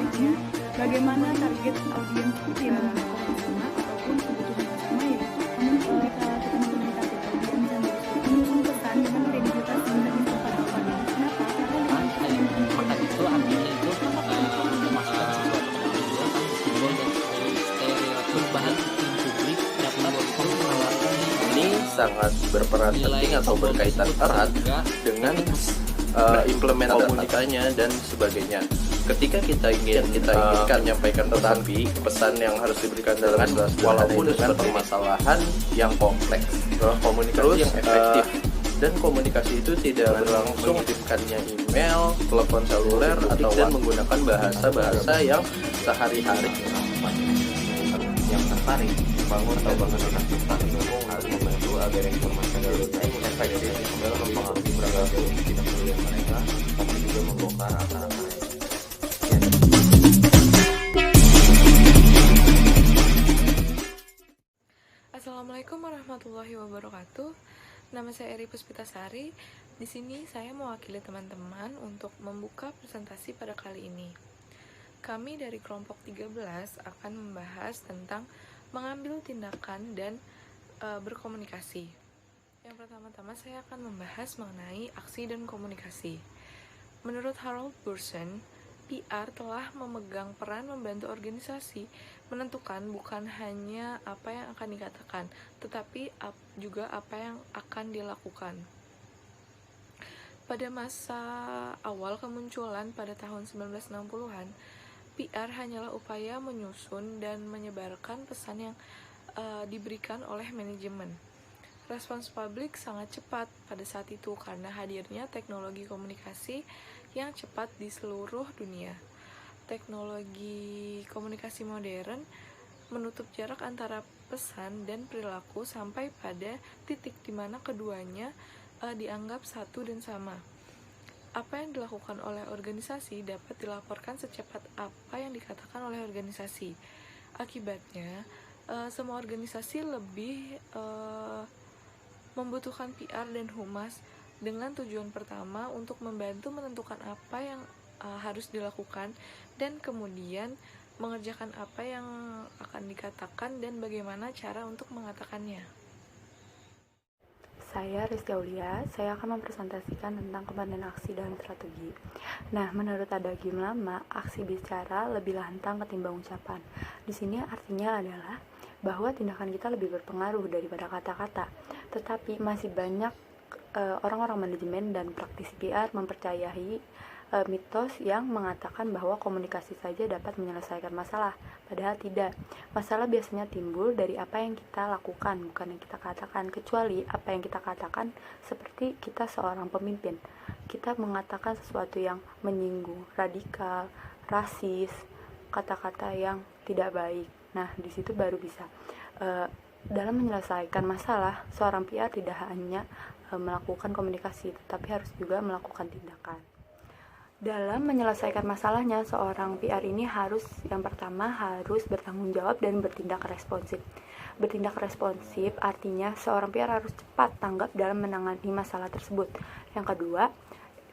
selanjutnya, bagaimana target audiens kita yang sama ataupun kebutuhan bersama ya. Namun kita mencari target audiens yang menyusun pesan dengan kredibilitas yang lebih kepada audiens. Kenapa? Karena Maka itu artinya itu memasukkan sesuatu ke dalam dua kan simbol dan stereotip bahan bikin publik dapat menawarkan Ini sangat berperan penting atau berkaitan erat dengan implementasi komunikasinya dan sebagainya. Ketika kita inginkan menyampaikan tetapi pesan yang harus diberikan dalam walaupun dengan permasalahan yang kompleks, komunikasi yang efektif dan komunikasi itu tidak berlangsung mengirimkannya email, telepon seluler atau dan menggunakan bahasa yang sehari-hari. Yang tertarik bangun atau bangunan cepat mendukung harus membantu agar informasi dari efektif dalam mempengaruhi beragam tidak pilihan mereka, tapi juga membongkar rata-rata. Assalamualaikum warahmatullahi wabarakatuh. Nama saya Eri Puspitasari. Di sini saya mewakili teman-teman untuk membuka presentasi pada kali ini. Kami dari kelompok 13 akan membahas tentang mengambil tindakan dan berkomunikasi. Yang pertama-tama saya akan membahas mengenai aksi dan komunikasi. Menurut Harold Burson, PR telah memegang peran membantu organisasi menentukan bukan hanya apa yang akan dikatakan, tetapi juga apa yang akan dilakukan. Pada masa awal kemunculan pada tahun 1960-an, PR hanyalah upaya menyusun dan menyebarkan pesan yang diberikan oleh manajemen. Respons publik sangat cepat pada saat itu karena hadirnya teknologi komunikasi yang cepat di seluruh dunia. Teknologi komunikasi modern menutup jarak antara pesan dan perilaku sampai pada titik di mana keduanya dianggap satu dan sama. Apa yang dilakukan oleh organisasi dapat dilaporkan secepat apa yang dikatakan oleh organisasi. Akibatnya, semua organisasi lebih membutuhkan PR dan humas dengan tujuan pertama untuk membantu menentukan apa yang harus dilakukan dan kemudian mengerjakan apa yang akan dikatakan dan bagaimana cara untuk mengatakannya. Saya Rizky Aulia, saya akan mempresentasikan tentang komponen aksi dan strategi. Nah, menurut Ada Gimlama, aksi bicara lebih lantang ketimbang ucapan. Di sini artinya adalah bahwa tindakan kita lebih berpengaruh daripada kata-kata. Tetapi masih banyak orang-orang manajemen dan praktisi PR mempercayai mitos yang mengatakan bahwa komunikasi saja dapat menyelesaikan masalah, padahal tidak. Masalah biasanya timbul dari apa yang kita lakukan, bukan yang kita katakan, kecuali apa yang kita katakan seperti kita seorang pemimpin. Kita mengatakan sesuatu yang menyinggung, radikal, rasis, kata-kata yang tidak baik. Nah, di situ baru bisa. Dalam menyelesaikan masalah, seorang PR tidak hanya melakukan komunikasi, tetapi harus juga melakukan tindakan. Dalam menyelesaikan masalahnya, seorang PR ini yang pertama harus bertanggung jawab dan bertindak responsif. Bertindak responsif artinya seorang PR harus cepat tanggap dalam menangani masalah tersebut. Yang kedua,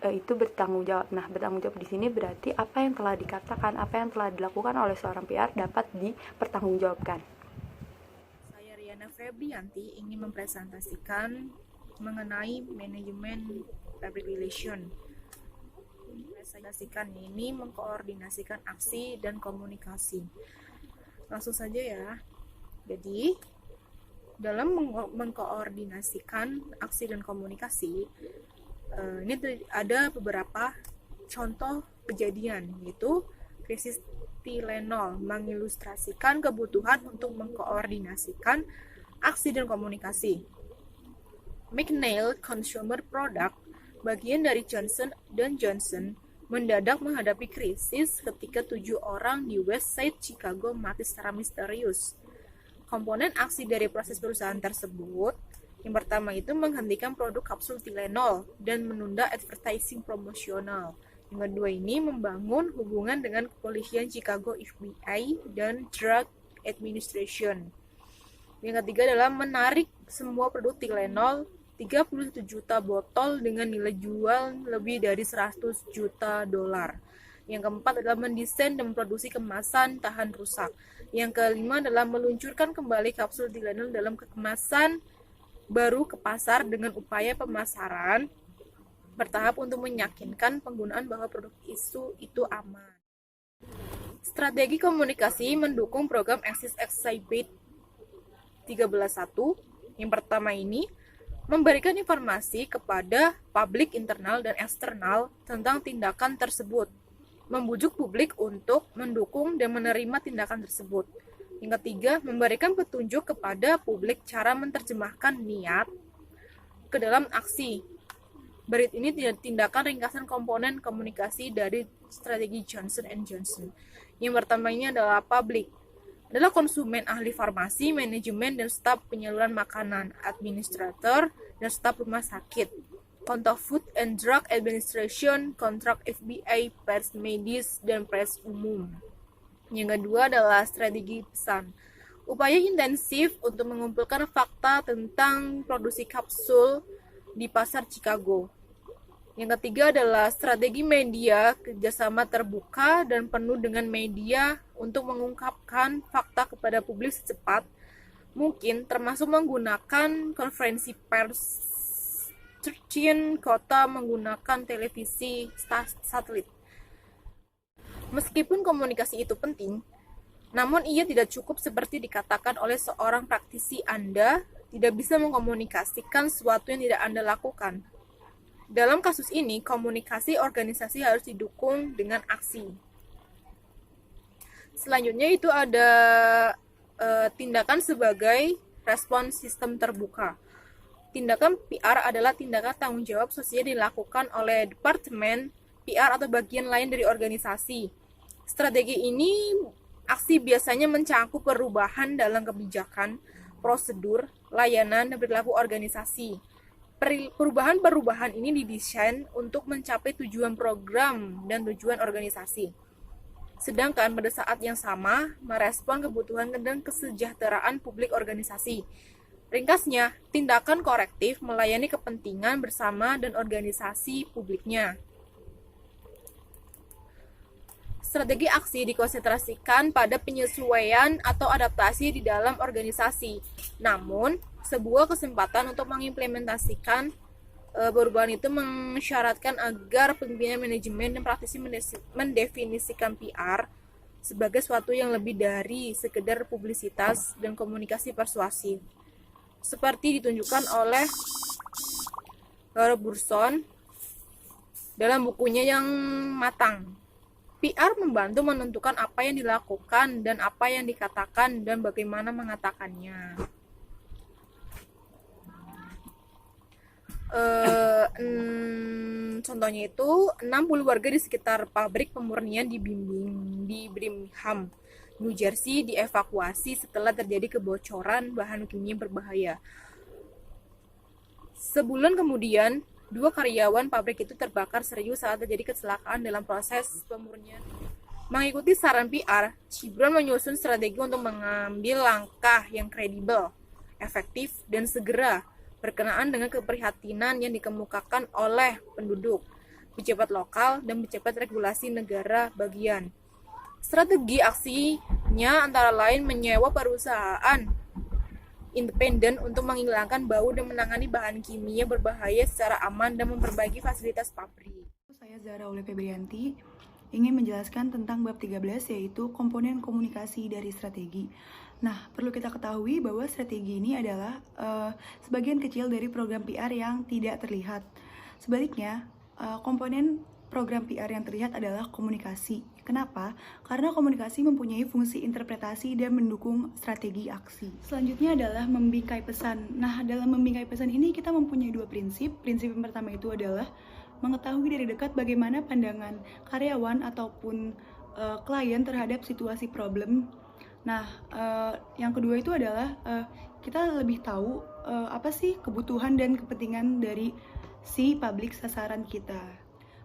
itu bertanggung jawab. Nah, bertanggung jawab di sini berarti apa yang telah dikatakan, apa yang telah dilakukan oleh seorang PR dapat dipertanggungjawabkan. Saya Riana Febrianti ingin mempresentasikan mengenai manajemen public relation. Mempresentasikan ini mengkoordinasikan aksi dan komunikasi. Langsung saja ya. Jadi, dalam mengkoordinasikan aksi dan komunikasi, ini ada beberapa contoh kejadian, yaitu krisis Tylenol mengilustrasikan kebutuhan untuk mengkoordinasikan aksi dan komunikasi. McNeil Consumer Product, bagian dari Johnson & Johnson, mendadak menghadapi krisis ketika 7 orang di West Side Chicago mati secara misterius. Komponen aksi dari proses perusahaan tersebut, yang pertama itu menghentikan produk kapsul Tylenol dan menunda advertising promosional. Yang kedua ini membangun hubungan dengan kepolisian Chicago FBI dan Drug Administration. Yang ketiga adalah menarik semua produk Tylenol 31 juta botol dengan nilai jual lebih dari $100 juta. Yang keempat adalah mendesain dan memproduksi kemasan tahan rusak. Yang kelima adalah meluncurkan kembali kapsul Tylenol dalam kemasan baru ke pasar dengan upaya pemasaran bertahap untuk meyakinkan penggunaan bahwa produk itu aman. Strategi komunikasi mendukung program Exhibit 13.1. Yang pertama ini memberikan informasi kepada publik internal dan eksternal tentang tindakan tersebut, membujuk publik untuk mendukung dan menerima tindakan tersebut. Yang ketiga, memberikan petunjuk kepada publik cara menerjemahkan niat ke dalam aksi. Berikut ini tindakan ringkasan komponen komunikasi dari strategi Johnson & Johnson. Yang pertama ini adalah publik. Adalah konsumen, ahli farmasi, manajemen, dan staf penyaluran makanan, administrator, dan staf rumah sakit, kontak Food and Drug Administration, kontrak FBI, pers medis, dan pers umum. Yang kedua adalah strategi pesan. Upaya intensif untuk mengumpulkan fakta tentang produksi kapsul di pasar Chicago. Yang ketiga adalah strategi media, kerjasama terbuka dan penuh dengan media untuk mengungkapkan fakta kepada publik secepat mungkin, termasuk menggunakan konferensi pers, terjun kota menggunakan televisi satelit. Meskipun komunikasi itu penting, namun ia tidak cukup seperti dikatakan oleh seorang praktisi. Anda tidak bisa mengkomunikasikan sesuatu yang tidak Anda lakukan. Dalam kasus ini, komunikasi organisasi harus didukung dengan aksi. Selanjutnya itu ada tindakan sebagai respon sistem terbuka. Tindakan PR adalah tindakan tanggung jawab sosial dilakukan oleh departemen PR atau bagian lain dari organisasi. Strategi ini aksi biasanya mencakup perubahan dalam kebijakan, prosedur, layanan, dan perilaku organisasi. Perubahan-perubahan ini didesain untuk mencapai tujuan program dan tujuan organisasi. Sedangkan pada saat yang sama, merespon kebutuhan dan kesejahteraan publik organisasi. Ringkasnya, tindakan korektif melayani kepentingan bersama dan organisasi publiknya. Strategi aksi dikonsentrasikan pada penyesuaian atau adaptasi di dalam organisasi. Namun, sebuah kesempatan untuk mengimplementasikan perubahan itu mensyaratkan agar pimpinan manajemen dan praktisi mendefinisikan PR sebagai sesuatu yang lebih dari sekedar publisitas dan komunikasi persuasif. Seperti ditunjukkan oleh Robertson dalam bukunya yang matang. PR membantu menentukan apa yang dilakukan dan apa yang dikatakan dan bagaimana mengatakannya. Contohnya itu 60 warga di sekitar pabrik pemurnian di Birmingham, New Jersey dievakuasi setelah terjadi kebocoran bahan kimia berbahaya. Sebulan kemudian, 2 karyawan pabrik itu terbakar serius saat terjadi kecelakaan dalam proses pemurnian. Mengikuti saran PR, Chevron menyusun strategi untuk mengambil langkah yang kredibel, efektif, dan segera berkenaan dengan keprihatinan yang dikemukakan oleh penduduk, pejabat lokal, dan pejabat regulasi negara bagian. Strategi aksinya antara lain menyewa perusahaan independen untuk menghilangkan bau dan menangani bahan kimia berbahaya secara aman dan memperbaiki fasilitas pabrik. Saya Zara Ule Febrianti ingin menjelaskan tentang bab 13, yaitu komponen komunikasi dari strategi. Nah, perlu kita ketahui bahwa strategi ini adalah sebagian kecil dari program PR yang tidak terlihat. Sebaliknya, komponen program PR yang terlihat adalah komunikasi. Kenapa? Karena komunikasi mempunyai fungsi interpretasi dan mendukung strategi aksi. Selanjutnya adalah membingkai pesan. Nah, dalam membingkai pesan ini kita mempunyai 2 prinsip. Prinsip yang pertama itu adalah mengetahui dari dekat bagaimana pandangan karyawan ataupun klien terhadap situasi problem. Nah, yang kedua itu adalah kita lebih tahu apa sih kebutuhan dan kepentingan dari si publik sasaran kita.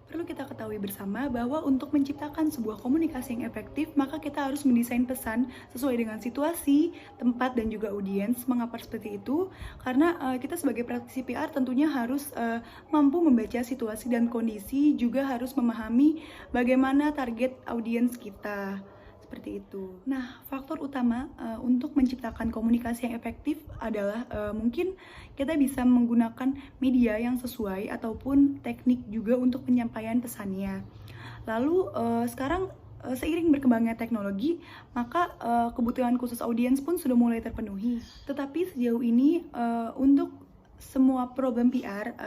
Perlu kita ketahui bersama bahwa untuk menciptakan sebuah komunikasi yang efektif, maka kita harus mendesain pesan sesuai dengan situasi, tempat, dan juga audiens. Mengapa seperti itu? Karena kita sebagai praktisi PR tentunya harus mampu membaca situasi dan kondisi, juga harus memahami bagaimana target audiens kita. Seperti itu. Nah, faktor utama untuk menciptakan komunikasi yang efektif adalah mungkin kita bisa menggunakan media yang sesuai ataupun teknik juga untuk penyampaian pesannya. Lalu sekarang seiring berkembangnya teknologi, maka kebutuhan khusus audiens pun sudah mulai terpenuhi. Tetapi sejauh ini untuk semua program PR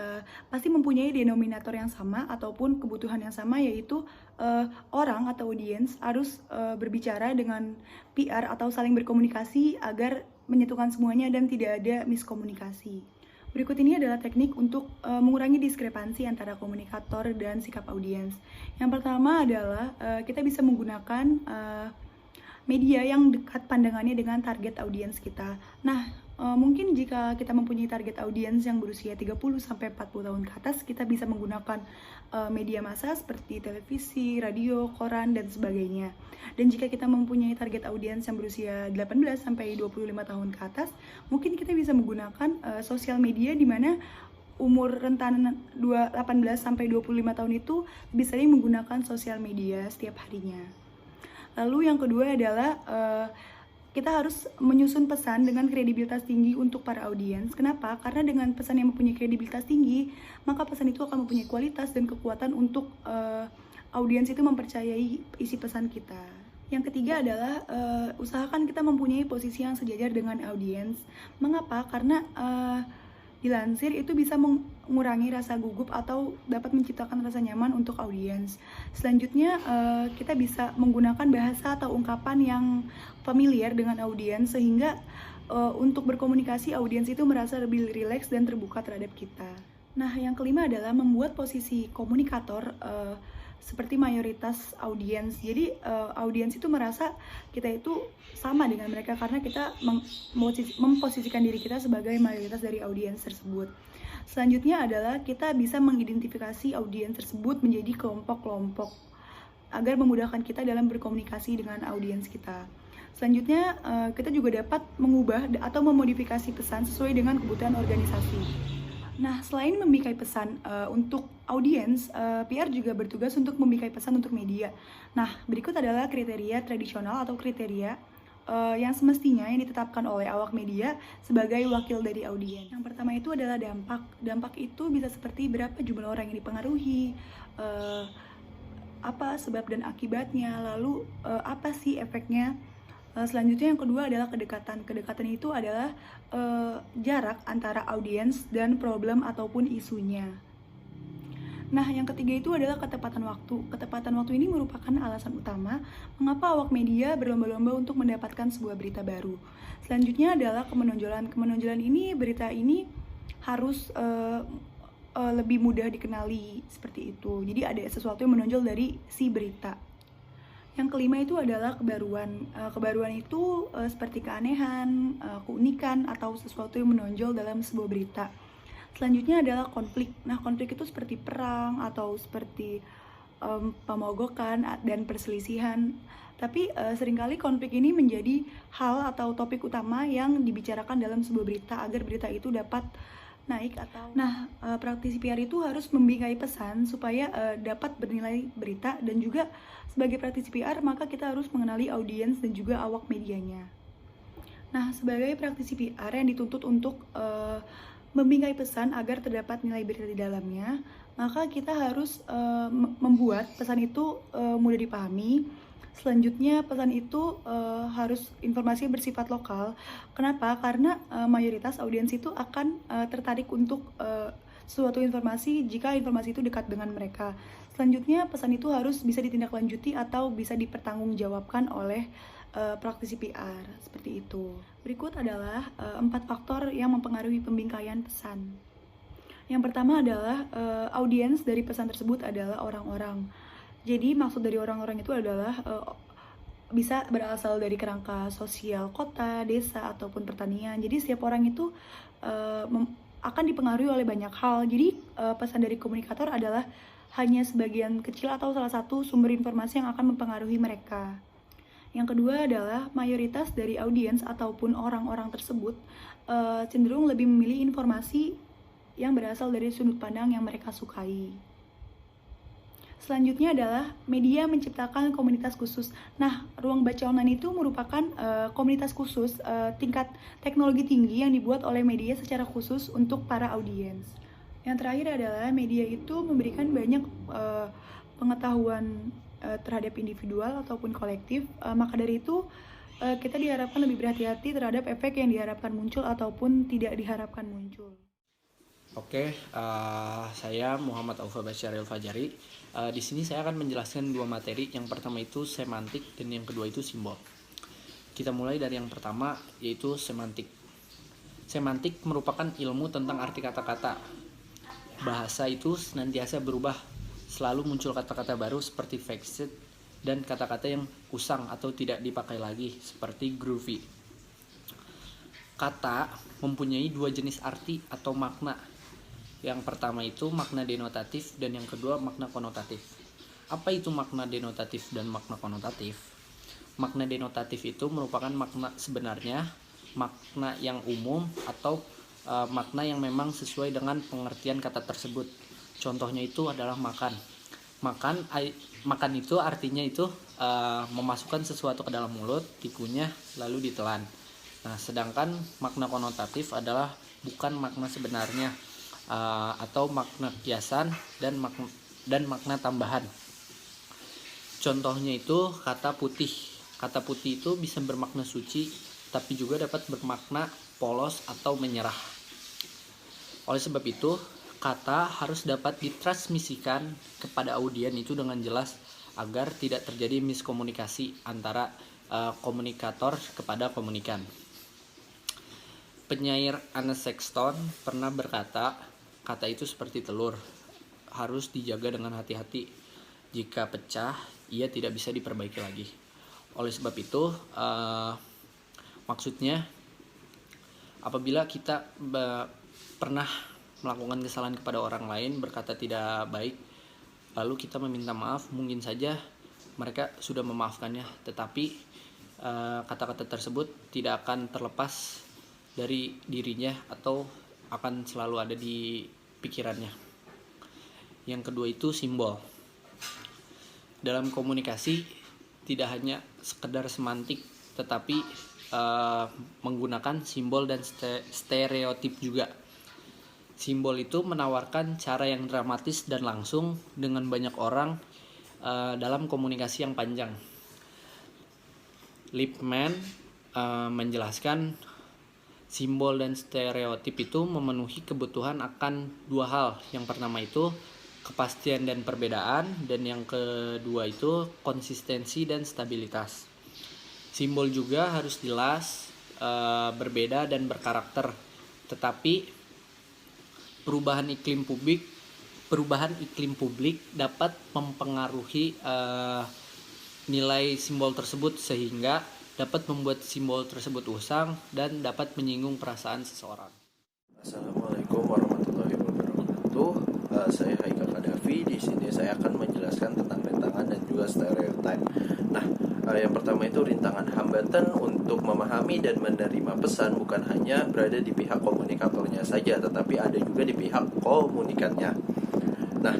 pasti mempunyai denominator yang sama ataupun kebutuhan yang sama, yaitu orang atau audiens harus berbicara dengan PR atau saling berkomunikasi agar menyatukan semuanya dan tidak ada miskomunikasi. Berikut ini adalah teknik untuk mengurangi diskrepansi antara komunikator dan sikap audiens. Yang pertama adalah kita bisa menggunakan media yang dekat pandangannya dengan target audiens kita. Nah, mungkin jika kita mempunyai target audiens yang berusia 30-40 tahun ke atas, kita bisa menggunakan media massa seperti televisi, radio, koran, dan sebagainya. Dan jika kita mempunyai target audiens yang berusia 18-25 tahun ke atas, mungkin kita bisa menggunakan sosial media di mana umur rentan 18-25 tahun itu bisa menggunakan sosial media setiap harinya. Lalu yang kedua adalah kita harus menyusun pesan dengan kredibilitas tinggi untuk para audiens. Kenapa? Karena dengan pesan yang mempunyai kredibilitas tinggi, maka pesan itu akan mempunyai kualitas dan kekuatan untuk audiens itu mempercayai isi pesan kita. Yang ketiga adalah usahakan kita mempunyai posisi yang sejajar dengan audiens. Mengapa? Karena dilansir itu bisa mengurangi rasa gugup atau dapat menciptakan rasa nyaman untuk audiens. Selanjutnya kita bisa menggunakan bahasa atau ungkapan yang familiar dengan audiens sehingga untuk berkomunikasi audiens itu merasa lebih rileks dan terbuka terhadap kita. Nah, yang kelima adalah membuat posisi komunikator seperti mayoritas audiens. Jadi audiens itu merasa kita itu sama dengan mereka karena kita memposisikan diri kita sebagai mayoritas dari audiens tersebut. Selanjutnya adalah kita bisa mengidentifikasi audiens tersebut menjadi kelompok-kelompok agar memudahkan kita dalam berkomunikasi dengan audiens kita. Selanjutnya kita juga dapat mengubah atau memodifikasi pesan sesuai dengan kebutuhan organisasi. Nah, selain memikai pesan untuk audiens, PR juga bertugas untuk memikai pesan untuk media. Nah, berikut adalah kriteria tradisional atau kriteria yang semestinya yang ditetapkan oleh awak media sebagai wakil dari audiens. Yang pertama itu adalah dampak. Dampak itu bisa seperti berapa jumlah orang yang dipengaruhi, apa sebab dan akibatnya, lalu apa sih efeknya. Selanjutnya yang kedua adalah kedekatan. Kedekatan itu adalah jarak antara audiens dan problem ataupun isunya. Nah, yang ketiga itu adalah ketepatan waktu. Ketepatan waktu ini merupakan alasan utama mengapa awak media berlomba-lomba untuk mendapatkan sebuah berita baru. Selanjutnya adalah kemenonjolan. Kemenonjolan ini, berita ini harus lebih mudah dikenali seperti itu. Jadi ada sesuatu yang menonjol dari si berita. Yang kelima itu adalah kebaruan. Kebaruan itu seperti keanehan, keunikan, atau sesuatu yang menonjol dalam sebuah berita. Selanjutnya adalah konflik. Nah, konflik itu seperti perang atau seperti pemogokan dan perselisihan. Tapi seringkali konflik ini menjadi hal atau topik utama yang dibicarakan dalam sebuah berita agar berita itu dapat naik atau praktisi PR itu harus membingkai pesan supaya dapat bernilai berita, dan juga sebagai praktisi PR maka kita harus mengenali audiens dan juga awak medianya. Nah, sebagai praktisi PR yang dituntut untuk membingkai pesan agar terdapat nilai berita di dalamnya, maka kita harus membuat pesan itu mudah dipahami. Selanjutnya pesan itu harus informasi bersifat lokal. Kenapa? Karena mayoritas audiens itu akan tertarik untuk suatu informasi jika informasi itu dekat dengan mereka. Selanjutnya pesan itu harus bisa ditindaklanjuti atau bisa dipertanggungjawabkan oleh praktisi PR, seperti itu. Berikut adalah 4 faktor yang mempengaruhi pembingkaian pesan. Yang pertama adalah audiens dari pesan tersebut adalah orang-orang. Jadi maksud dari orang-orang itu adalah bisa berasal dari kerangka sosial kota, desa, ataupun pertanian. Jadi setiap orang itu akan dipengaruhi oleh banyak hal. Jadi pesan dari komunikator adalah hanya sebagian kecil atau salah satu sumber informasi yang akan mempengaruhi mereka. Yang kedua adalah mayoritas dari audiens ataupun orang-orang tersebut cenderung lebih memilih informasi yang berasal dari sudut pandang yang mereka sukai. Selanjutnya adalah media menciptakan komunitas khusus. Nah, ruang baca online itu merupakan komunitas khusus tingkat teknologi tinggi yang dibuat oleh media secara khusus untuk para audiens. Yang terakhir adalah media itu memberikan banyak pengetahuan terhadap individual ataupun kolektif. Maka dari itu kita diharapkan lebih berhati-hati terhadap efek yang diharapkan muncul ataupun tidak diharapkan muncul. Oke, saya Muhammad Aufa Basyaril Fajari. Di sini saya akan menjelaskan dua materi. Yang pertama itu semantik dan yang kedua itu simbol. Kita mulai dari yang pertama, yaitu semantik. Semantik merupakan ilmu tentang arti kata-kata. Bahasa itu senantiasa berubah, selalu muncul kata-kata baru seperti fixed dan kata-kata yang usang atau tidak dipakai lagi seperti groovy. Kata mempunyai dua jenis arti atau makna. Yang pertama itu makna denotatif dan yang kedua makna konotatif. Apa itu makna denotatif dan makna konotatif? Makna denotatif itu merupakan makna sebenarnya, makna yang umum atau makna yang memang sesuai dengan pengertian kata tersebut. Contohnya itu adalah makan. Makan itu artinya itu memasukkan sesuatu ke dalam mulut, dikunyah, lalu ditelan. Nah, sedangkan makna konotatif adalah bukan makna sebenarnya atau makna kiasan dan makna tambahan. Contohnya itu kata putih. Kata putih itu bisa bermakna suci, tapi juga dapat bermakna polos atau menyerah. Oleh sebab itu, kata harus dapat ditransmisikan kepada audien itu dengan jelas agar tidak terjadi miskomunikasi antara komunikator kepada komunikan. Penyair Anne Sexton pernah berkata, kata itu seperti telur, harus dijaga dengan hati-hati. Jika pecah, ia tidak bisa diperbaiki lagi. Oleh sebab itu, maksudnya apabila kita pernah melakukan kesalahan kepada orang lain, berkata tidak baik, lalu kita meminta maaf, mungkin saja mereka sudah memaafkannya, tetapi kata-kata tersebut tidak akan terlepas dari dirinya atau akan selalu ada di pikirannya. Yang kedua itu simbol. Dalam komunikasi tidak hanya sekedar semantik, tetapi menggunakan simbol dan stereotip juga. Simbol itu menawarkan cara yang dramatis dan langsung dengan banyak orang dalam komunikasi yang panjang. Lippmann menjelaskan simbol dan stereotip itu memenuhi kebutuhan akan dua hal. Yang pertama itu kepastian dan perbedaan, dan yang kedua itu konsistensi dan stabilitas. Simbol juga harus jelas, berbeda dan berkarakter. Tetapi perubahan iklim publik dapat mempengaruhi nilai simbol tersebut sehingga dapat membuat simbol tersebut usang dan dapat menyinggung perasaan seseorang. Assalamualaikum warahmatullahi wabarakatuh. Saya Haika Kadafi. Di sini saya akan menjelaskan tentang rintangan dan juga stereotip. Nah, yang pertama itu rintangan. Hambatan untuk memahami dan menerima pesan bukan hanya berada di pihak komunikatornya saja, tetapi ada juga di pihak komunikannya. Nah,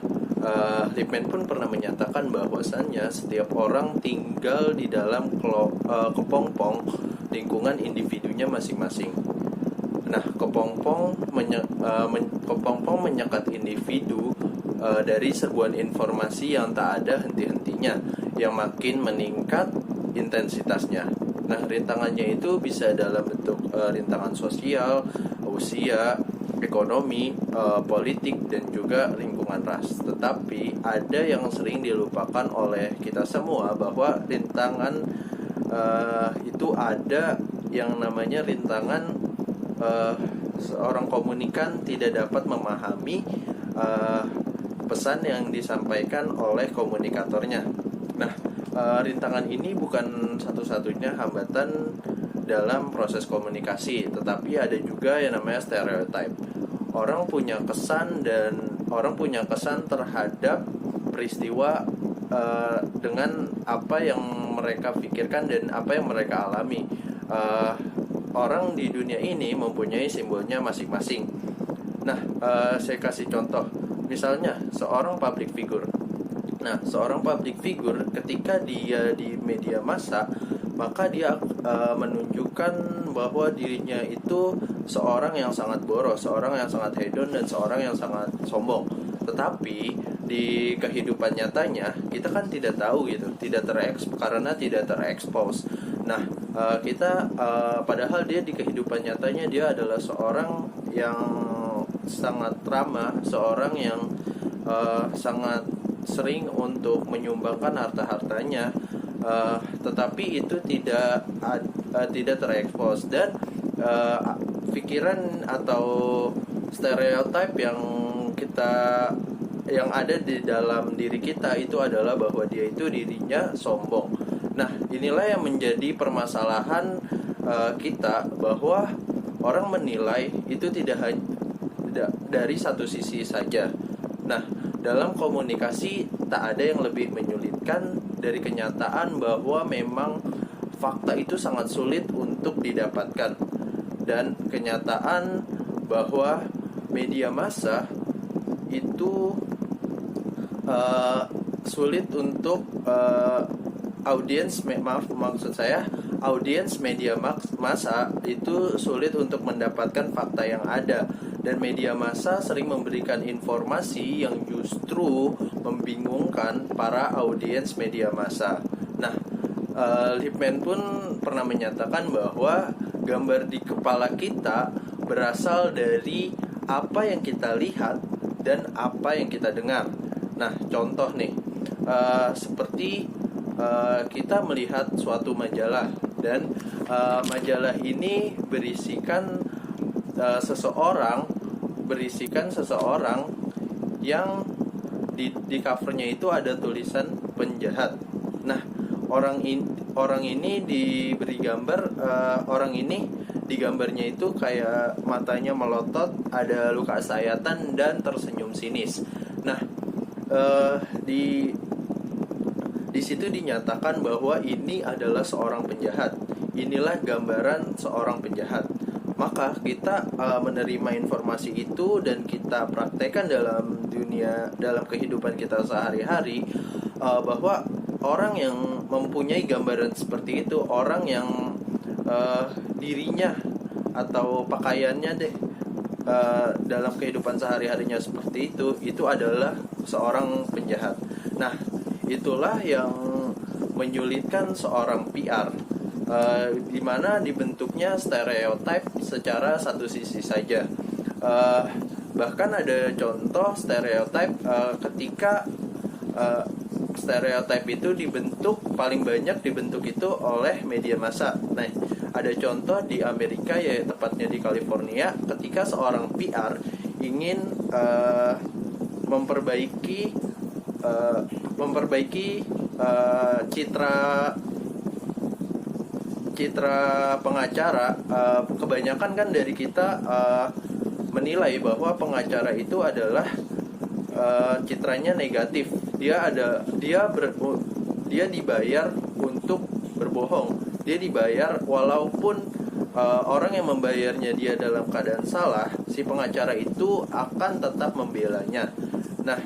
Lippmann pun pernah menyatakan bahwasannya setiap orang tinggal di dalam kepompong lingkungan individunya masing-masing. Nah, kepompong menyekat individu dari serbuan informasi yang tak ada henti-hentinya, yang makin meningkat intensitasnya. Nah, rintangannya itu bisa dalam bentuk rintangan sosial, usia, ekonomi, politik, dan juga lingkungan ras. Tetapi ada yang sering dilupakan oleh kita semua bahwa rintangan itu ada yang namanya rintangan seorang komunikan tidak dapat memahami pesan yang disampaikan oleh komunikatornya. Nah, rintangan ini bukan satu-satunya hambatan dalam proses komunikasi, tetapi ada juga yang namanya stereotip. Orang punya kesan terhadap peristiwa dengan apa yang mereka pikirkan dan apa yang mereka alami. Orang di dunia ini mempunyai simbolnya masing-masing. Nah, saya kasih contoh, misalnya seorang public figure. Nah, seorang public figure ketika dia di media massa, maka dia menunjukkan bahwa dirinya itu seorang yang sangat boros, seorang yang sangat hedon, dan seorang yang sangat sombong. Tetapi di kehidupan nyatanya kita kan tidak tahu gitu, karena tidak terekspos. Nah, kita padahal dia di kehidupan nyatanya dia adalah seorang yang sangat ramah, seorang yang sangat sering untuk menyumbangkan harta-hartanya, tetapi itu tidak terekspos. Dan pikiran atau stereotip yang ada di dalam diri kita itu adalah bahwa dia itu dirinya sombong. Nah, inilah yang menjadi permasalahan kita, bahwa orang menilai itu tidak dari satu sisi saja. Nah, dalam komunikasi tak ada yang lebih menyulitkan dari kenyataan bahwa memang fakta itu sangat sulit untuk didapatkan, dan kenyataan bahwa media massa itu sulit untuk audiens media massa itu sulit untuk mendapatkan fakta yang ada, dan media massa sering memberikan informasi yang justru membingungkan para audiens media massa. Nah, Lippmann pun pernah menyatakan bahwa gambar di kepala kita berasal dari apa yang kita lihat dan apa yang kita dengar. Nah, contoh nih, seperti kita melihat suatu majalah, dan majalah ini berisikan seseorang yang di covernya itu ada tulisan penjahat. Nah, orang ini diberi gambar, orang ini di gambarnya itu kayak matanya melotot, ada luka sayatan, dan tersenyum sinis. Nah, di situ dinyatakan bahwa ini adalah seorang penjahat. Inilah gambaran seorang penjahat. Maka kita menerima informasi itu dan kita praktekkan dalam kehidupan kita sehari-hari, bahwa orang yang mempunyai gambaran seperti itu, orang yang dirinya atau pakaiannya dalam kehidupan sehari-harinya seperti itu adalah seorang penjahat. Nah, itulah yang menyulitkan seorang PR, di mana dibentuknya stereotip secara satu sisi saja. Bahkan ada contoh stereotip ketika stereotip itu paling banyak dibentuk itu oleh media massa. Nah, ada contoh di Amerika, ya tepatnya di California, ketika seorang PR ingin memperbaiki citra pengacara. Kebanyakan kan dari kita menilai bahwa pengacara itu adalah citranya negatif. Dia dibayar untuk berbohong. Dia dibayar walaupun orang yang membayarnya dia dalam keadaan salah, si pengacara itu akan tetap membelanya. Nah,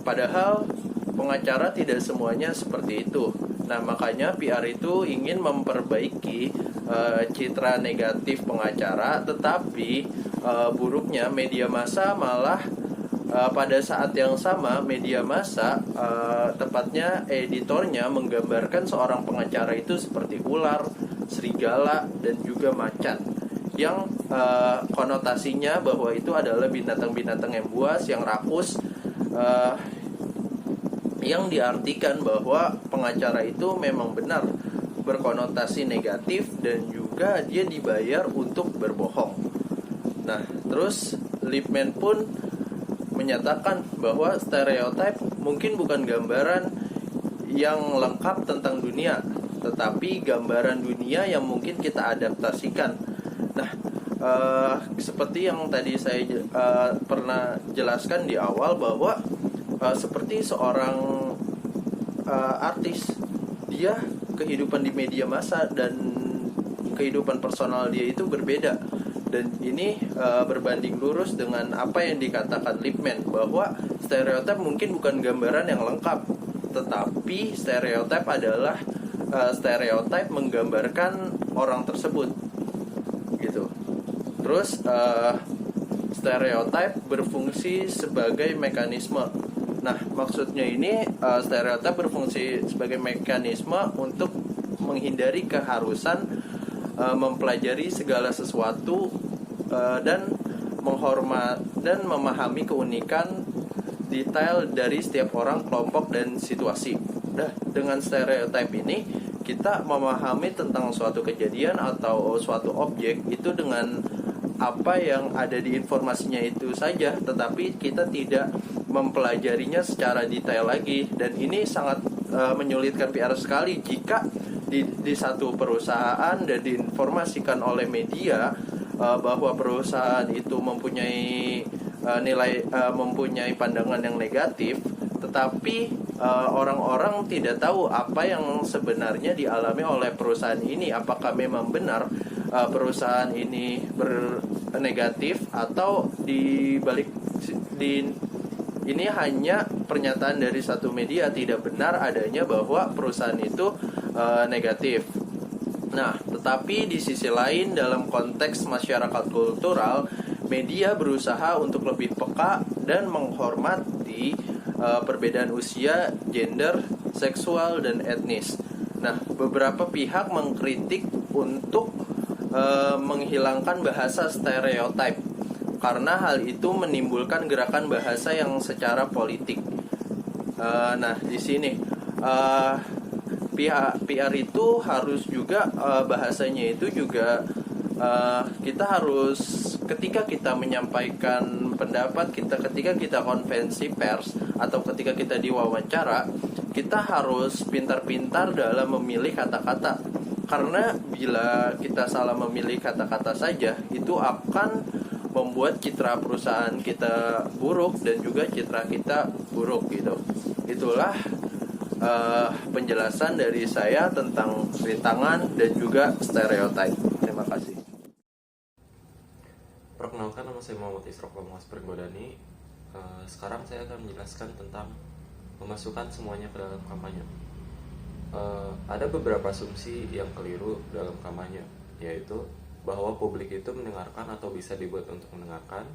padahal pengacara tidak semuanya seperti itu. Nah, makanya PR itu ingin memperbaiki citra negatif pengacara, tetapi buruknya media massa malah pada saat yang sama media massa, tepatnya editornya, menggambarkan seorang pengacara itu seperti ular, serigala, dan juga macan, yang konotasinya bahwa itu adalah binatang-binatang yang buas, yang rakus, yang diartikan bahwa pengacara itu memang benar berkonotasi negatif dan juga dia dibayar untuk berbohong. Nah, terus Lippmann pun menyatakan bahwa stereotip mungkin bukan gambaran yang lengkap tentang dunia, tetapi gambaran dunia yang mungkin kita adaptasikan. Nah, seperti yang tadi saya pernah jelaskan di awal, bahwa seperti seorang artis, dia kehidupan di media massa dan kehidupan personal dia itu berbeda. Dan ini berbanding lurus dengan apa yang dikatakan Lippmann, bahwa stereotip mungkin bukan gambaran yang lengkap, tetapi stereotip adalah stereotip menggambarkan orang tersebut gitu. Terus stereotip berfungsi sebagai mekanisme. Nah, maksudnya ini stereotip berfungsi sebagai mekanisme untuk menghindari keharusan mempelajari segala sesuatu dan menghormat dan memahami keunikan detail dari setiap orang, kelompok, dan situasi. Nah, dengan stereotip ini kita memahami tentang suatu kejadian atau suatu objek itu dengan apa yang ada di informasinya itu saja, tetapi kita tidak mempelajarinya secara detail lagi. Dan ini sangat menyulitkan PR sekali jika di satu perusahaan dan diinformasikan oleh media bahwa perusahaan itu mempunyai mempunyai pandangan yang negatif, tetapi orang-orang tidak tahu apa yang sebenarnya dialami oleh perusahaan ini. Apakah memang benar perusahaan ini bernegatif, atau di balik ini hanya pernyataan dari satu media, tidak benar adanya bahwa perusahaan itu negatif. Nah, tetapi di sisi lain dalam konteks masyarakat kultural, media berusaha untuk lebih peka dan menghormati perbedaan usia, gender, seksual, dan etnis. Nah, beberapa pihak mengkritik untuk menghilangkan bahasa stereotip karena hal itu menimbulkan gerakan bahasa yang secara politik. Nah, di sini PR itu harus juga bahasanya itu juga kita harus, ketika kita menyampaikan pendapat kita, ketika kita konvensi pers atau ketika kita diwawancara, kita harus pintar-pintar dalam memilih kata-kata. Karena bila kita salah memilih kata-kata saja, itu akan membuat citra perusahaan kita buruk dan juga citra kita buruk gitu. Itulah penjelasan dari saya tentang rintangan dan juga stereotip. Terima kasih. Perkenalkan, nama saya Muhammad Isrok Mas Pergodani. Sekarang saya akan menjelaskan tentang memasukkan semuanya ke dalam kampanye. Ada beberapa asumsi yang keliru dalam kampanye, yaitu bahwa publik itu mendengarkan atau bisa dibuat untuk mendengarkan,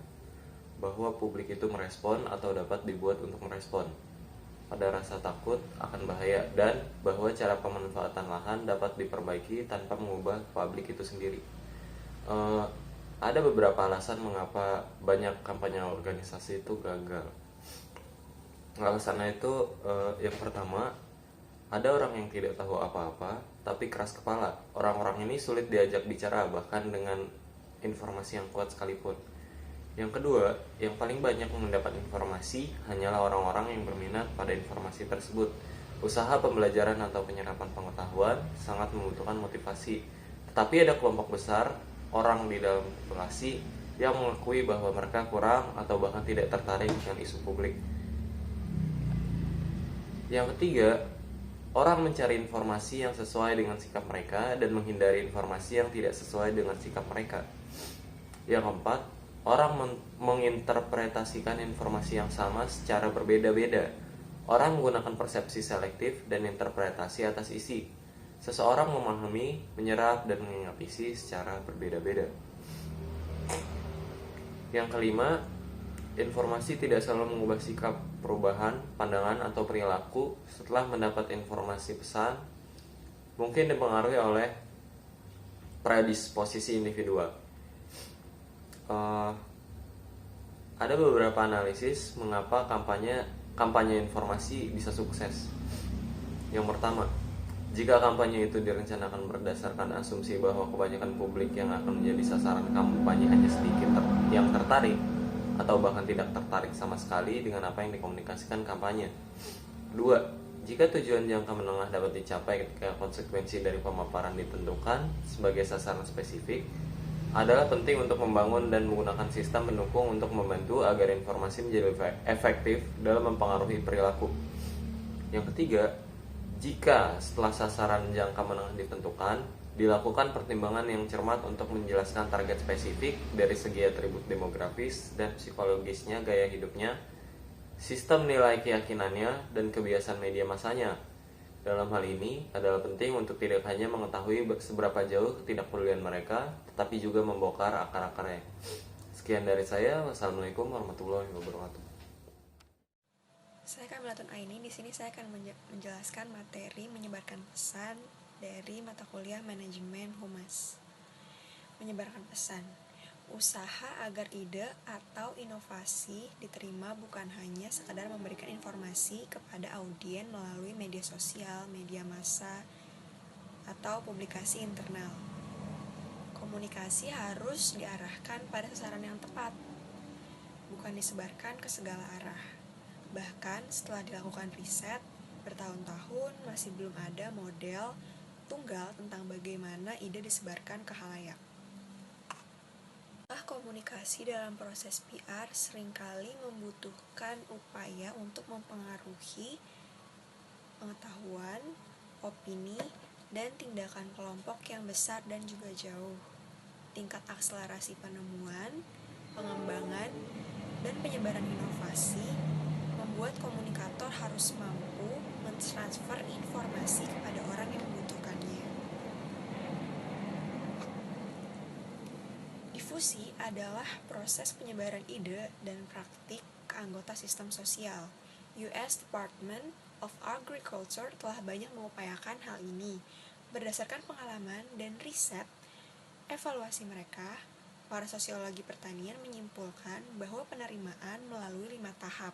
bahwa publik itu merespon atau dapat dibuat untuk merespon pada rasa takut akan bahaya, dan bahwa cara pemanfaatan lahan dapat diperbaiki tanpa mengubah publik itu sendiri. Ada beberapa alasan mengapa banyak kampanye organisasi itu gagal. Alasannya itu yang pertama, ada orang yang tidak tahu apa-apa tapi keras kepala. Orang-orang ini sulit diajak bicara bahkan dengan informasi yang kuat sekalipun. Yang kedua, yang paling banyak mendapat informasi hanyalah orang-orang yang berminat pada informasi tersebut. Usaha pembelajaran atau penyerapan pengetahuan sangat membutuhkan motivasi. Tetapi ada kelompok besar orang di dalam populasi yang mengakui bahwa mereka kurang atau bahkan tidak tertarik dengan isu publik. Yang ketiga, orang mencari informasi yang sesuai dengan sikap mereka dan menghindari informasi yang tidak sesuai dengan sikap mereka. Yang keempat, orang menginterpretasikan informasi yang sama secara berbeda-beda. Orang menggunakan persepsi selektif dan interpretasi atas isi. Seseorang memahami, menyerap, dan mengingat isi secara berbeda-beda. Yang kelima, informasi tidak selalu mengubah sikap, perubahan, pandangan, atau perilaku setelah mendapat informasi pesan. Mungkin dipengaruhi oleh predisposisi individual. Ada beberapa analisis mengapa kampanye informasi bisa sukses. Yang pertama, jika kampanye itu direncanakan berdasarkan asumsi bahwa kebanyakan publik yang akan menjadi sasaran kampanye hanya sedikit yang tertarik atau bahkan tidak tertarik sama sekali dengan apa yang dikomunikasikan kampanye. Dua, jika tujuan jangka menengah dapat dicapai ketika konsekuensi dari pemaparan ditentukan sebagai sasaran spesifik, adalah penting untuk membangun dan menggunakan sistem pendukung untuk membantu agar informasi menjadi efektif dalam mempengaruhi perilaku. Yang ketiga, jika setelah sasaran jangka menengah ditentukan, dilakukan pertimbangan yang cermat untuk menjelaskan target spesifik dari segi atribut demografis dan psikologisnya gaya hidupnya, sistem nilai keyakinannya, dan kebiasaan media masanya. Dalam hal ini adalah penting untuk tidak hanya mengetahui seberapa jauh ketidakpedulian mereka, tetapi juga membongkar akar-akarnya. Sekian dari saya. Wassalamualaikum warahmatullahi wabarakatuh. Saya Kamilatun Aini. Di sini saya akan menjelaskan materi menyebarkan pesan dari mata kuliah Manajemen Humas. Menyebarkan pesan. Usaha agar ide atau inovasi diterima bukan hanya sekadar memberikan informasi kepada audien melalui media sosial, media massa, atau publikasi internal. Komunikasi harus diarahkan pada sasaran yang tepat, bukan disebarkan ke segala arah. Bahkan setelah dilakukan riset bertahun-tahun masih belum ada model tunggal tentang bagaimana ide disebarkan ke khalayak. Komunikasi dalam proses PR seringkali membutuhkan upaya untuk mempengaruhi pengetahuan, opini, dan tindakan kelompok yang besar dan juga jauh. Tingkat akselerasi penemuan, pengembangan, dan penyebaran inovasi membuat komunikator harus mampu mentransfer informasi kepada orang yang membutuhkannya. Difusi adalah proses penyebaran ide dan praktik ke anggota sistem sosial. US Department of Agriculture telah banyak mengupayakan hal ini. Berdasarkan pengalaman dan riset evaluasi mereka, para sosiologi pertanian menyimpulkan bahwa penerimaan melalui 5 tahap.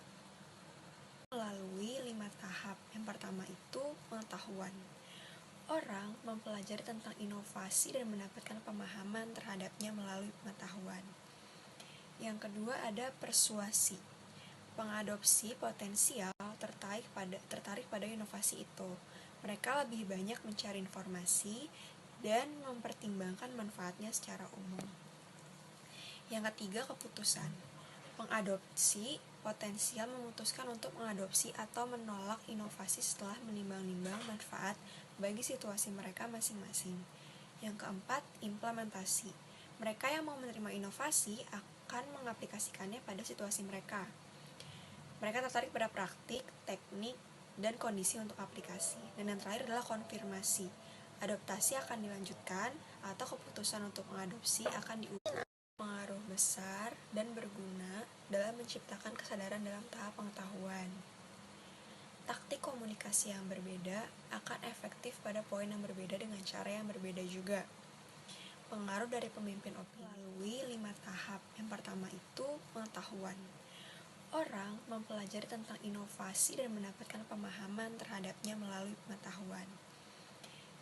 Yang pertama itu pengetahuan. Orang mempelajari tentang inovasi dan mendapatkan pemahaman terhadapnya melalui pengetahuan. Yang kedua ada persuasi. Pengadopsi potensial tertarik pada inovasi itu. Mereka lebih banyak mencari informasi dan mempertimbangkan manfaatnya secara umum. Yang ketiga keputusan. Pengadopsi potensial memutuskan untuk mengadopsi atau menolak inovasi setelah menimbang-nimbang manfaat bagi situasi mereka masing-masing. Yang keempat, implementasi. Mereka yang mau menerima inovasi akan mengaplikasikannya pada situasi mereka. Mereka tertarik pada praktik, teknik, dan kondisi untuk aplikasi. Dan yang terakhir adalah konfirmasi. Adaptasi akan dilanjutkan atau keputusan untuk mengadopsi akan diubah. Pengaruh besar dan berguna dalam menciptakan kesadaran dalam tahap pengetahuan. Taktik komunikasi yang berbeda akan efektif pada poin yang berbeda dengan cara yang berbeda juga. Pengaruh dari pemimpin opini melalui 5 tahap. Yang pertama itu pengetahuan. Orang mempelajari tentang inovasi dan mendapatkan pemahaman terhadapnya melalui pengetahuan.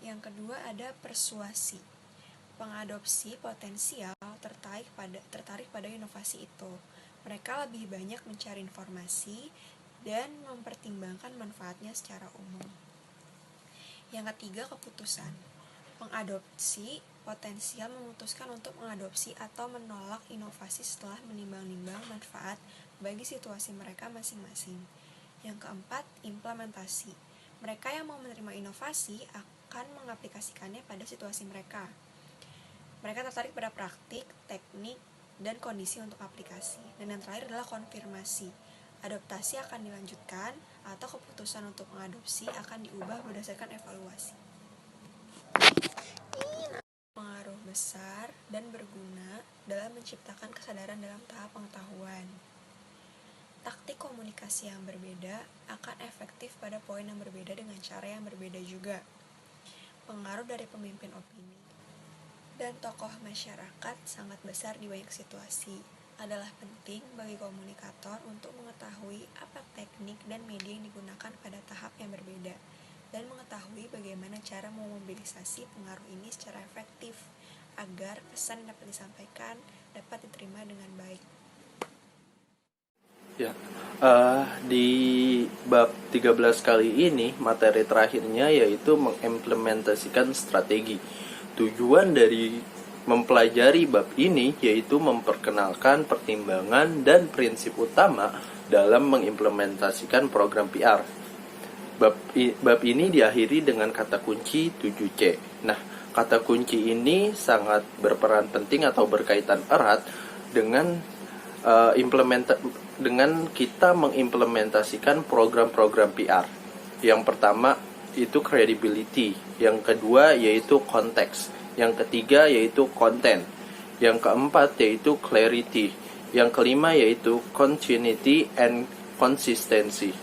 Yang kedua ada persuasi. Pengadopsi potensial tertarik pada inovasi itu. Mereka lebih banyak mencari informasi dan mempertimbangkan manfaatnya secara umum. Yang ketiga keputusan. Pengadopsi potensial memutuskan untuk mengadopsi atau menolak inovasi setelah menimbang-nimbang manfaat bagi situasi mereka masing-masing. Yang keempat, implementasi. Mereka yang mau menerima inovasi akan mengaplikasikannya pada situasi mereka. Mereka tertarik pada praktik, teknik, dan kondisi untuk aplikasi. Dan yang terakhir adalah konfirmasi. Adaptasi akan dilanjutkan atau keputusan untuk mengadopsi akan diubah berdasarkan evaluasi. Pengaruh besar dan berguna dalam menciptakan kesadaran dalam tahap pengetahuan. Taktik komunikasi yang berbeda akan efektif pada poin yang berbeda dengan cara yang berbeda juga. Pengaruh dari pemimpin opini dan tokoh masyarakat sangat besar di banyak situasi. Adalah penting bagi komunikator untuk mengetahui apa teknik dan media yang digunakan pada tahap yang berbeda dan mengetahui bagaimana cara memobilisasi pengaruh ini secara efektif agar pesan yang dapat disampaikan dapat diterima dengan baik. Ya, di bab 13 kali ini materi terakhirnya yaitu mengimplementasikan strategi. Tujuan dari mempelajari bab ini yaitu memperkenalkan pertimbangan dan prinsip utama dalam mengimplementasikan program PR. Bab ini diakhiri dengan kata kunci 7C. Nah, kata kunci ini sangat berperan penting atau berkaitan erat dengan dengan kita mengimplementasikan program-program PR. Yang pertama itu credibility, yang kedua yaitu konteks, yang ketiga yaitu content, yang keempat yaitu clarity, yang kelima yaitu continuity and consistency,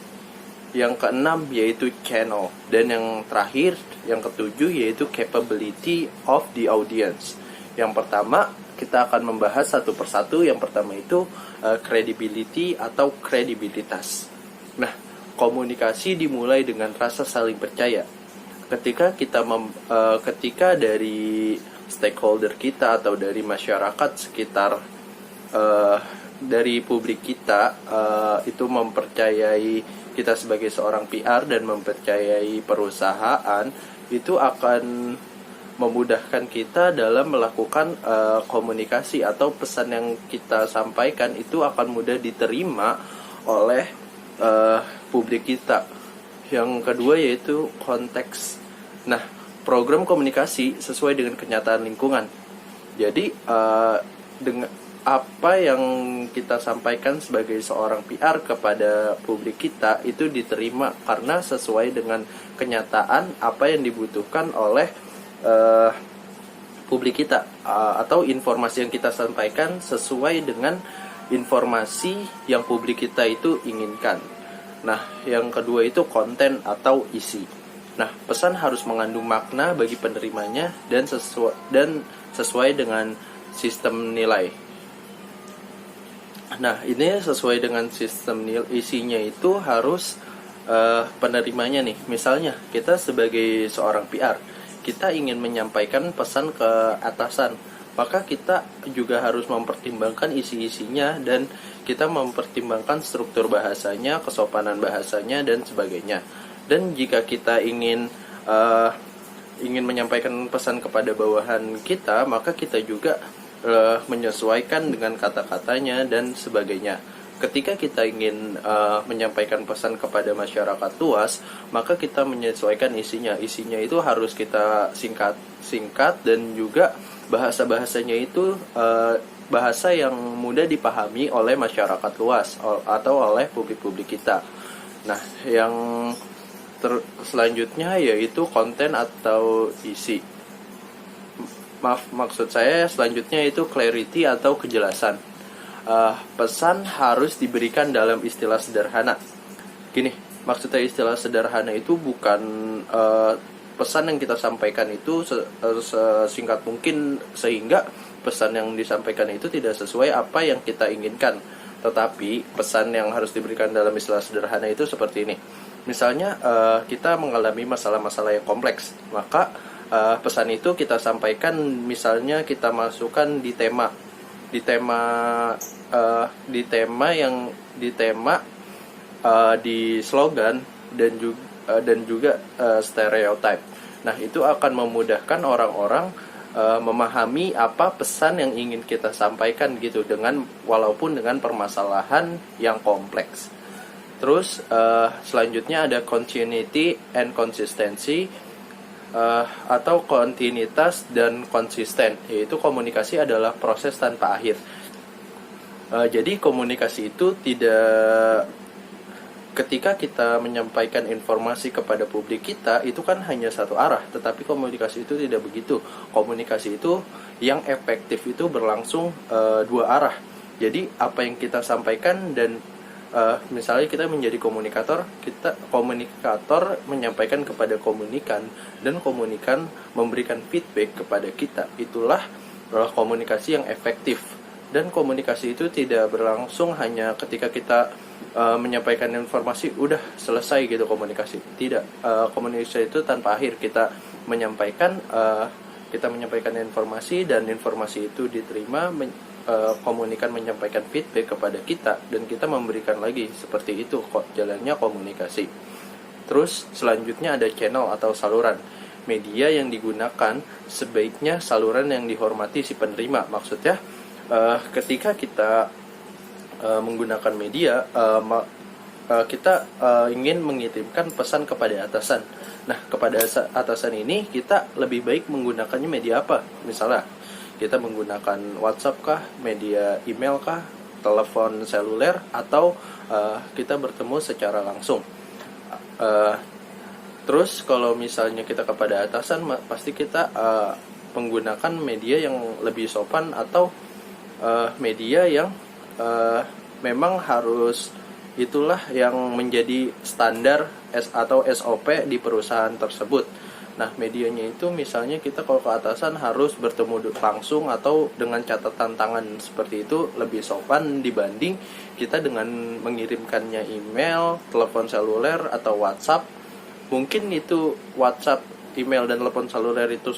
yang keenam yaitu channel, dan yang terakhir, yang ketujuh yaitu capability of the audience. Yang pertama kita akan membahas satu persatu. Yang pertama itu credibility atau kredibilitas. Nah, komunikasi dimulai dengan rasa saling percaya. Ketika dari stakeholder kita atau dari masyarakat sekitar, dari publik kita itu mempercayai kita sebagai seorang PR dan mempercayai perusahaan, itu akan memudahkan kita dalam melakukan komunikasi atau pesan yang kita sampaikan itu akan mudah diterima oleh publik kita. Yang kedua yaitu konteks. Nah, program komunikasi sesuai dengan kenyataan lingkungan. Jadi dengan apa yang kita sampaikan sebagai seorang PR kepada publik kita itu diterima karena sesuai dengan kenyataan apa yang dibutuhkan oleh publik kita, atau informasi yang kita sampaikan sesuai dengan informasi yang publik kita itu inginkan. Nah, yang kedua itu konten atau isi. Nah, pesan harus mengandung makna bagi penerimanya dan sesuai dengan sistem nilai. Nah, ini sesuai dengan sistem isinya itu harus penerimanya nih. Misalnya, kita sebagai seorang PR, kita ingin menyampaikan pesan ke atasan, maka kita juga harus mempertimbangkan isi-isinya dan kita mempertimbangkan struktur bahasanya, kesopanan bahasanya, dan sebagainya. Dan jika kita ingin menyampaikan pesan kepada bawahan kita, maka kita juga menyesuaikan dengan kata-katanya dan sebagainya. Ketika kita ingin menyampaikan pesan kepada masyarakat luas, maka kita menyesuaikan isinya. Isinya itu harus kita singkat dan juga bahasa-bahasanya itu bahasa yang mudah dipahami oleh masyarakat luas atau oleh publik-publik kita. Nah, yang selanjutnya yaitu konten atau isi. Maksud saya selanjutnya itu clarity atau kejelasan. Pesan harus diberikan dalam istilah sederhana. Gini, maksudnya istilah sederhana itu bukan pesan yang kita sampaikan itu sesingkat mungkin sehingga pesan yang disampaikan itu tidak sesuai apa yang kita inginkan. Tetapi pesan yang harus diberikan dalam istilah sederhana itu seperti ini. Misalnya kita mengalami masalah-masalah yang kompleks, maka pesan itu kita sampaikan, misalnya kita masukkan di tema di slogan dan juga stereotype. Nah, itu akan memudahkan orang-orang memahami apa pesan yang ingin kita sampaikan gitu, walaupun dengan permasalahan yang kompleks. Terus selanjutnya ada continuity and consistency, atau kontinuitas dan konsisten, yaitu komunikasi adalah proses tanpa akhir. Jadi komunikasi itu tidak, ketika kita menyampaikan informasi kepada publik kita itu kan hanya satu arah, tetapi komunikasi itu tidak begitu. Komunikasi itu yang efektif itu berlangsung dua arah. Jadi apa yang kita sampaikan dan misalnya kita menjadi komunikator menyampaikan kepada komunikan dan komunikan memberikan feedback kepada kita. Itulah komunikasi yang efektif. Dan komunikasi itu tidak berlangsung hanya ketika kita menyampaikan informasi udah selesai gitu komunikasi. Tidak, komunikasi itu tanpa akhir. Kita menyampaikan informasi dan informasi itu diterima, komunikan menyampaikan feedback kepada kita dan kita memberikan lagi. Seperti itu kok jalannya komunikasi. Terus selanjutnya ada channel atau saluran. media yang digunakan sebaiknya saluran yang dihormati si penerima. Maksudnya ketika kita menggunakan media, kita ingin mengirimkan pesan kepada atasan. Nah, kepada atasan ini kita lebih baik menggunakannya media apa? Misalnya kita menggunakan WhatsApp kah, media email kah, telepon seluler, atau kita bertemu secara langsung. Terus kalau misalnya kita kepada atasan, pasti kita menggunakan media yang lebih sopan atau media yang memang harus itulah yang menjadi standar atau SOP di perusahaan tersebut. Nah, medianya itu misalnya kita kalau ke atasan harus bertemu langsung atau dengan catatan tangan seperti itu lebih sopan dibanding kita dengan mengirimkannya email, telepon seluler atau WhatsApp. Mungkin itu WhatsApp, email, dan telepon seluler itu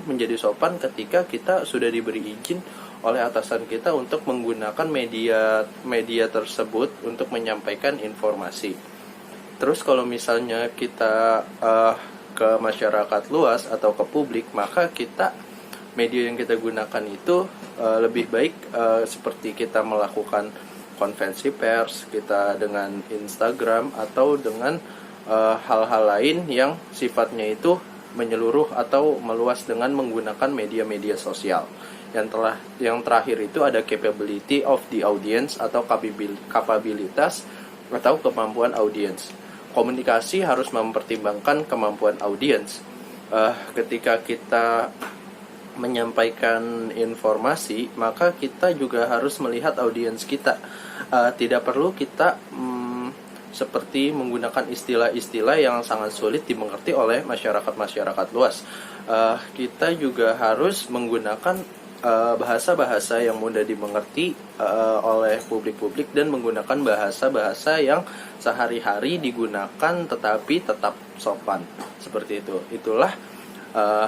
menjadi sopan ketika kita sudah diberi izin oleh atasan kita untuk menggunakan media tersebut untuk menyampaikan informasi. Terus kalau misalnya kita ke masyarakat luas atau ke publik, maka media yang kita gunakan itu lebih baik seperti kita melakukan konferensi pers, kita dengan Instagram atau dengan hal-hal lain yang sifatnya itu menyeluruh atau meluas dengan menggunakan media-media sosial. Yang terakhir itu ada capability of the audience atau kapabilitas atau kemampuan audiens. Komunikasi harus mempertimbangkan kemampuan audiens. Ketika kita menyampaikan informasi, maka kita juga harus melihat audiens kita. Tidak perlu kita seperti menggunakan istilah-istilah yang sangat sulit dimengerti oleh masyarakat luas. Kita juga harus menggunakan bahasa-bahasa yang mudah dimengerti oleh publik dan menggunakan bahasa-bahasa yang sehari-hari digunakan tetapi tetap sopan. Seperti itu. Itulah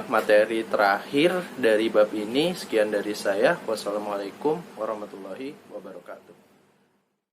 materi terakhir dari bab ini. Sekian dari saya. Wassalamualaikum warahmatullahi wabarakatuh.